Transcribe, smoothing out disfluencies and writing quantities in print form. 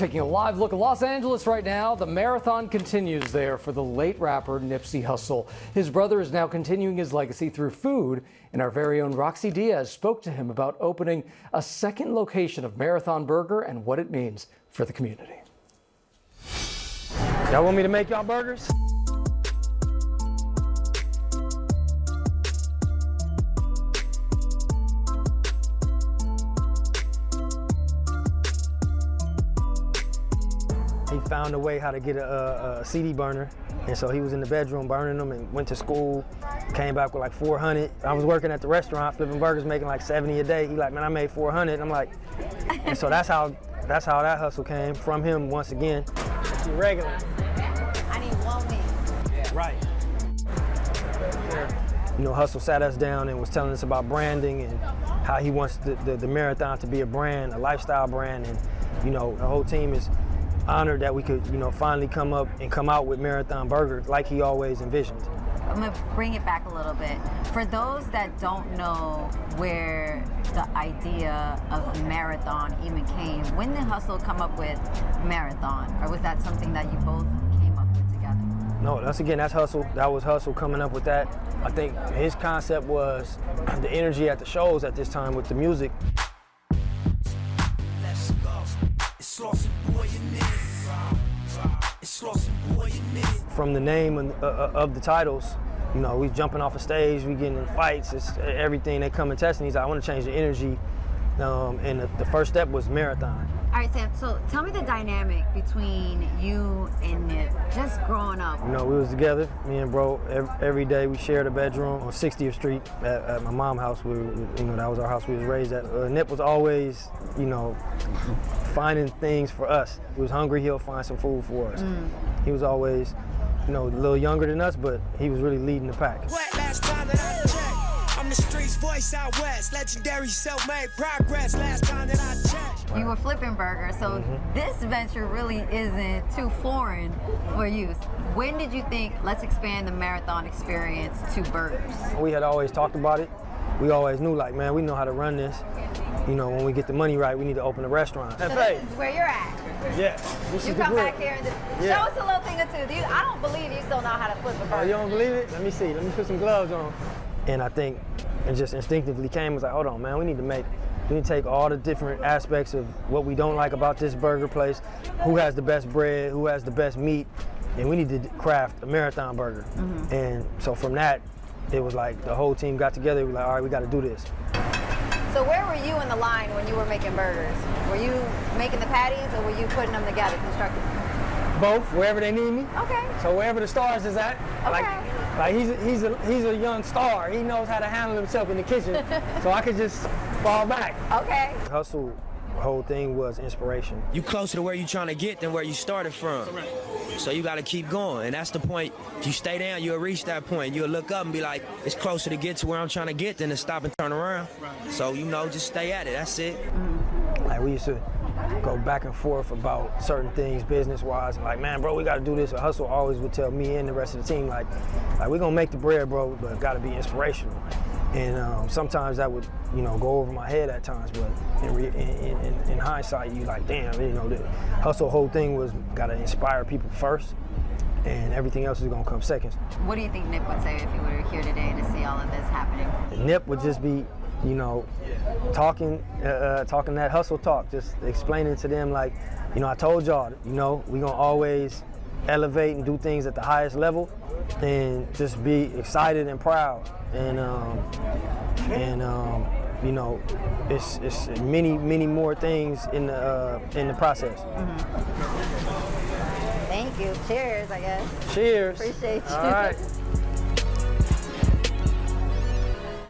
Taking a live look at Los Angeles right now, the marathon continues there for the late rapper Nipsey Hussle. His brother is now continuing his legacy through food, and our very own Rocsi Diaz spoke to him about opening a second location of Marathon Burger and what it means for the community. Y'all want me to make y'all burgers? He found a way how to get a CD burner, and so he was in the bedroom burning them and went to school, came back with like 400. I was working at the restaurant flipping burgers, making like 70 a day. He like, man, I made 400. I'm like, and so that's how that hustle came from him once again. Regular. I need one meat. Right. You know, Hussle sat us down and was telling us about branding and how he wants the marathon to be a brand, a lifestyle brand, and you know, the whole team is honored that we could, you know, finally come out with Marathon Burger like he always envisioned. I'm gonna bring it back a little bit. For those that don't know where the idea of Marathon even came, when did Hussle come up with Marathon? Or was that something that you both came up with together? No, that's Hussle. That was Hussle coming up with that. I think his concept was the energy at the shows at this time with the music. Let's go. It's Slauson Boy in it. It's Slauson Boy in it. From the name of the titles, you know, we jumping off a stage, we getting in fights, it's everything. They come and test, and he's like, I want to change the energy. And the first step was Marathon. All right, Sam, so tell me the dynamic between you and Nip, just growing up. You know, we was together, me and bro, every day. We shared a bedroom on 60th Street at my mom's house. You know, that was our house we was raised at. Nip was always, you know, finding things for us. He was hungry, he'll find some food for us. He was always, you know, a little younger than us, but he was really leading the pack. Last time that I checked, I'm the streets voice out west, legendary self-made progress. Last time that I checked. You were flipping burgers, so this venture really isn't too foreign for you. When did you think, let's expand the Marathon experience to burgers? We had always talked about it. We always knew, like, man, we know how to run this. You know, when we get the money right, we need to open a restaurant. So this is where you're at. Yeah, this You is the come grill. back here and show us a little thing or two. I don't believe you still know how to flip a burger. Oh, you don't believe it? Let me see. Let me put some gloves on. And I think it just instinctively came, was like, hold on, man, we need to take all the different aspects of what we don't like about this burger place, who has the best bread, who has the best meat, and we need to craft a Marathon Burger. And so from that, it was like the whole team got together. We were like, all right, we got to do this. So where were you in the line when you were making burgers? Were you making the patties or were you putting them together, constructing them? Both, wherever they need me. Okay. So wherever the stars is at. Okay. Like he's a young star. He knows how to handle himself in the kitchen. So I could just fall back. Okay. Hussle, the whole thing was inspiration. You closer to where you're trying to get than where you started from. Correct. So you got to keep going, and that's the point. If you stay down, you'll reach that point. You'll look up and be like, it's closer to get to where I'm trying to get than to stop and turn around. Right. So, you know, just stay at it. That's it. Like, we used to go back and forth about certain things business-wise. Like, man, bro, we got to do this. Hussle always would tell me and the rest of the team, like we're going to make the bread, bro, but it got to be inspirational. And sometimes that would, you know, go over my head at times, but in hindsight, you like, damn, you know, the Hussle whole thing was got to inspire people first, and everything else is gonna come second. What do you think Nip would say if he were here today to see all of this happening? Nip would just be, you know, talking that Hussle talk, just explaining to them, like, you know, I told y'all, you know, we gonna always elevate and do things at the highest level, and just be excited and proud. And you know, it's many more things in the process. Thank you. Cheers, I guess. Cheers. Appreciate you. All right.